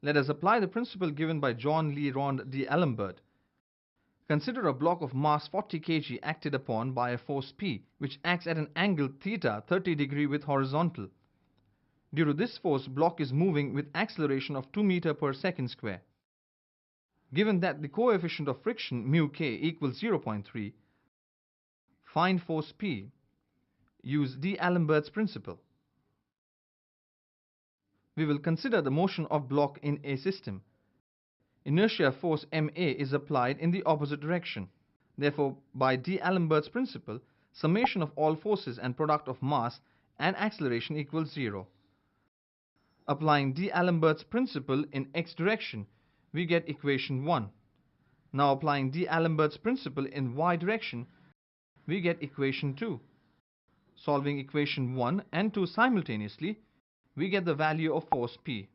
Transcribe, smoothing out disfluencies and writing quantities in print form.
Let us apply the principle given by John Lee Rond d'Alembert. Consider a block of mass 40 kg acted upon by a force P, which acts at an angle theta 30 degree with horizontal. Due to this force, block is moving with acceleration of 2 meter per second square. Given that the coefficient of friction mu k equals 0.3, find force P. Use d'Alembert's principle. We will consider the motion of block in a system. Inertia force ma is applied in the opposite direction. Therefore, by d'Alembert's principle, summation of all forces and product of mass and acceleration equals 0. Applying d'Alembert's principle in x direction, we get equation 1. Now applying d'Alembert's principle in y direction, we get equation 2. Solving equation 1 and 2 simultaneously, we get the value of force P.